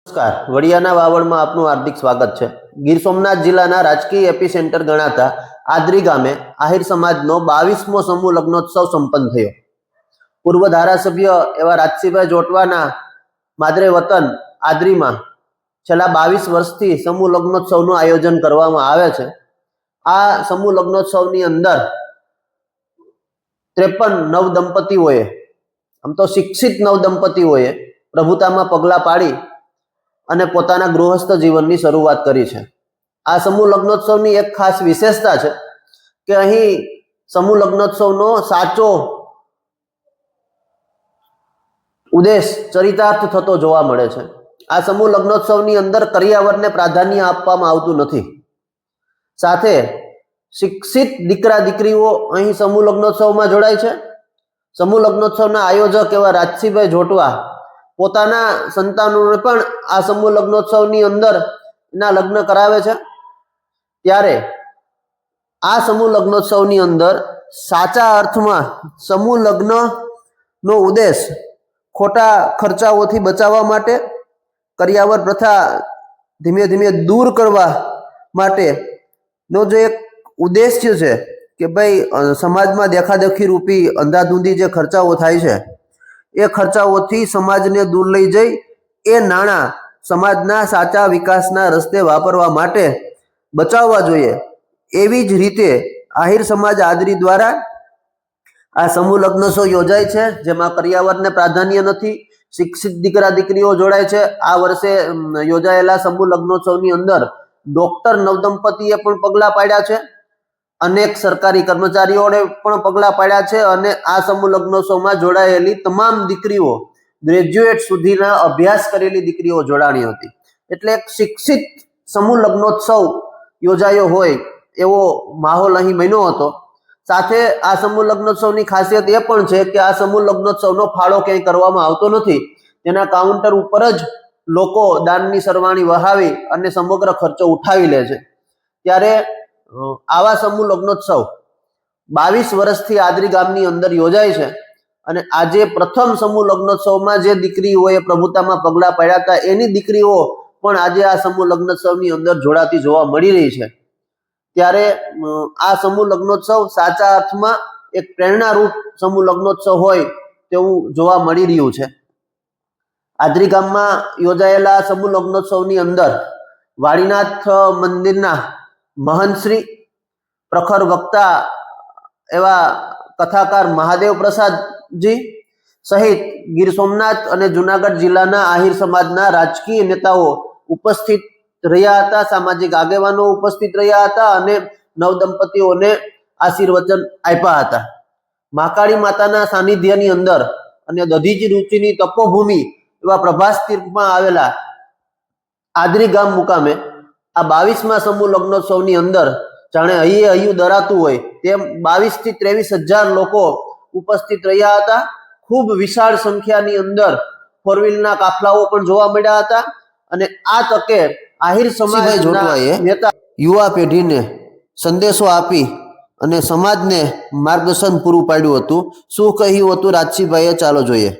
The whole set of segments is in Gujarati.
નમસ્કાર, વડિયાના વાવડમાં આપનું હાર્દિક સ્વાગત છે। ગીર સોમનાથ જિલ્લાના રાજકીય એપિસેન્ટર ગણાતા આદરી ગામે આહિર સમાજનો 22મો સમૂહ લગ્નોત્સવ સંપન્ન થયો। પૂર્વ ધારાસભ્ય એવા રાજસીભાઈ જોટવાના માદરે વતન આદરીમાં છેલ્લા 22 વર્ષથી સમૂહ લગ્નોત્સવનું આયોજન કરવામાં આવે છે। આ સમૂહ લગ્નોત્સવની અંદર 53 નવ દંપતીઓએ, આમ તો શિક્ષિત નવ દંપતીઓએ પ્રભુતામાં પગલાં પાડી અને પોતાના ગૃહસ્થ જીવનની શરૂઆત કરી છે। આ સમૂહ લગ્નોત્સવની એક ખાસ વિશેષતા છે કે અહીં સમૂહ લગ્નોત્સવનો સાચો ઉદ્દેશ ચરિતાર્થ થતો જોવા મળે છે। આ સમૂહ લગ્નોત્સવની અંદર કરિયાવરને પ્રાધાન્ય આપવામાં આવતું નથી। સાથે શિક્ષિત દીકરા દીકરીઓ અહીં સમૂહ લગ્નોત્સવમાં જોડાય છે। સમૂહ લગ્નોત્સવના આયોજક એવા રાજસીભાઈ જોટવા પોતાના સંતાનોને પણ આ સમૂહ લગ્નોત્સવની અંદર એના લગ્ન કરાવે છે। ત્યારે આ સમૂહ લગ્નોત્સવની અંદર સાચા અર્થમાં સમૂહ લગ્નનો ઉદ્દેશ ખોટા ખર્ચાઓથી બચાવવા માટે, કરિયાવર પ્રથા ધીમે ધીમે દૂર કરવા માટેનો જે એક ઉદ્દેશ્ય છે કે ભાઈ સમાજમાં દેખાદેખી રૂપી અંધાધૂંધી જે ખર્ચાઓ થાય છે એ ખર્ચાઓથી સમાજને દૂર લઈ જઈ એ નાણાં સમાજના સાચા વિકાસના રસ્તે વાપરવા માટે બચાવવા જોઈએ। એવી જ રીતે આહિર સમાજ આદરી દ્વારા આ સમૂહ લગ્નોત્સવ યોજાય છે, જેમાં કરિયાવરને પ્રાધાન્ય નથી, શિક્ષિત દીકરા દીકરીઓ જોડાય છે। આ વર્ષે યોજાયેલા સમૂહ લગ્નોત્સવની અંદર ડોક્ટર નવદંપતીએ પણ પગલાં પાડ્યા છે, અનેક સરકારી કર્મચારીઓએ પણ પગલાં પાડ્યા છે અને આ સમૂહ લગ્નોત્સવમાં જોડાયેલી તમામ દીકરીઓ, ગ્રેજ્યુએટ સુધીના અભ્યાસ કરેલી દીકરીઓ જોડાણી હતી। એટલે એક શિક્ષિત સમૂહ લગ્નોત્સવ યોજાયો હોય એવો માહોલ અહીં બન્યો હતો। સાથે આ સમૂહ લગ્નોત્સવની ખાસિયત એ પણ છે કે આ સમૂહ લગ્નોત્સવનો ફાળો ક્યાંય કરવામાં આવતો નથી। તેના કાઉન્ટર ઉપર જ લોકો દાનની સરવાણી વહાવી અને સમગ્ર ખર્ચો ઉઠાવી લે છે। ત્યારે આવા સમૂહ લગ્નોત્સવ 22 વર્ષથી આદરી ગામની અંદર યોજાય છે અને આજે પ્રથમ સમૂહ લગ્નોત્સવમાં જે દીકરીઓએ પ્રભુતામાં પગલાં પાડ્યા હતા એની દીકરીઓ પણ આજે આ સમૂહ લગ્નોત્સવની અંદર જોડાતી જોવા મળી રહી છે। ત્યારે આ સમૂહ લગ્નોત્સવ સાચા અર્થમાં એક પ્રેરણારૂપ સમૂહ લગ્નોત્સવ હોય તેવું જોવા મળી રહ્યું છે। આદરી ગામમાં યોજાયેલા સમૂહ લગ્નોત્સવની અંદર વાડીનાથ મંદિરના મહંતશ્રી, પ્રખર વક્તા એવા કથાકાર મહાદેવ પ્રસાદજી સહિત ગીર સોમનાથ અને જુનાગઢ જિલ્લાના આહિર સમાજના રાજકીય નેતાઓ ઉપસ્થિત રહ્યા હતા, સામાજિક આગેવાનો ઉપસ્થિત રહ્યા હતા અને નવદંપતીઓને આશીર્વચન આપ્યા હતા। મહાકાળી માતાના સાનિધ્યની અંદર અને દધીચી રુચિની તપોભૂમિ એવા પ્રભાસ તીર્થમાં આવેલા આદરી ગામ મુકામે આ 22મા સમૂહ લગ્નોત્સવની અંદર જાણે હૈયું દરાતું હોય તેમ 22 થી 23 હજાર લોકો ઉપસ્થિત રહ્યા હતા। ખૂબ વિશાળ સંખ્યાની અંદર ફોર વ્હીલના કાફલાઓ પણ જોવા મળ્યા હતા અને આ તકે આહિર સમાજ જોટવાએ નેતા યુવા પેઢીને સંદેશો આપી અને સમાજને માર્ગદર્શન પૂરું પાડ્યું હતું। શું કહ્યું હતું રાજસીભાઈએ, ચાલો જોઈએ।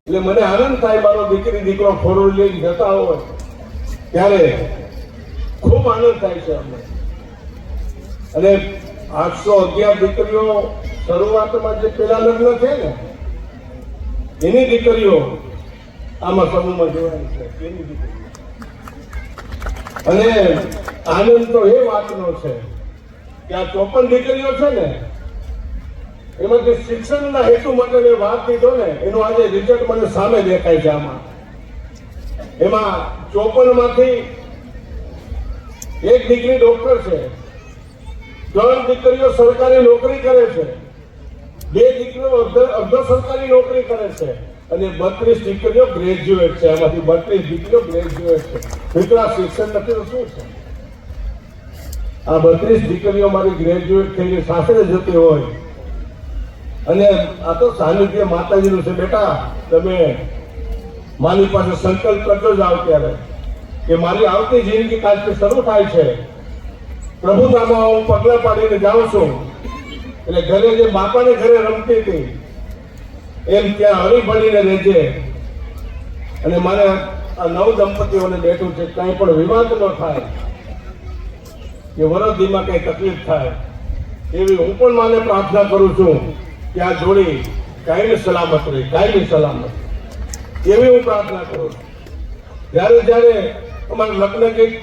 એટલે મને આનંદ થાય, મારો દીકરી દીકરો ફોર વ્હીલ લઈને જતા હોય ત્યારે ખૂબ આનંદ થાય છે અમને। અને 811 દીકરીઓ શરૂઆતમાં જે પેલા લગ્ન છે ને એની દીકરીઓ આમાં સમૂહમાં જોડાય છે, એની દીકરીઓ। અને આનંદ તો એ વાતનો છે કે આ 54 દીકરીઓ છે ને એમાં જે શિક્ષણના હેતુ માટે મેં વાત લીધો ને એનું આજે રિઝલ્ટ મને સામે દેખાય છે। એમાં 54 માંથી એક દીકરી ડોક્ટર છે, 3 દીકરીઓ સરકારી નોકરી કરે છે, 2 દીકરીઓ અર્ધ સરકારી નોકરી કરે છે અને 32 દીકરીઓ ગ્રેજ્યુએટ છે। એમાંથી 32 દીકરીઓ ગ્રેજ્યુએટ છે। મિત્રો, આ શિક્ષણ નથી તો શું છે? આ 32 દીકરીઓ મારી ગ્રેજ્યુએટ થઈને સાસરે જતી હોય અને આ તો સાનિધ્ય માતાજીનું છે। બેટા, તમે મારી પાસે સંકલ્પ કરજો જાઓ ત્યારે કે મારી આવતી જિંદગી કાલથી શરૂ થાય છે, પ્રભુતામાં હું પગલાં પાડીને જાઉં છું। એટલે ઘરે જે બાપાને ઘરે રમતી હતી એમ ત્યાં હળી ભળીને રહેજે અને મારે આ નવ દંપતીઓને બેઠું છે, કંઈ પણ વિવાદ ન થાય કે વરદીમાં કંઈ તકલીફ થાય એવી હું પણ માને પ્રાર્થના કરું છું કે આ જોડી કાયમી સલામત રહે, કાયમી સલામત એવી હું પ્રાર્થના કરું છું. જ્યારે જ્યારે અમારે લગ્ન ગીત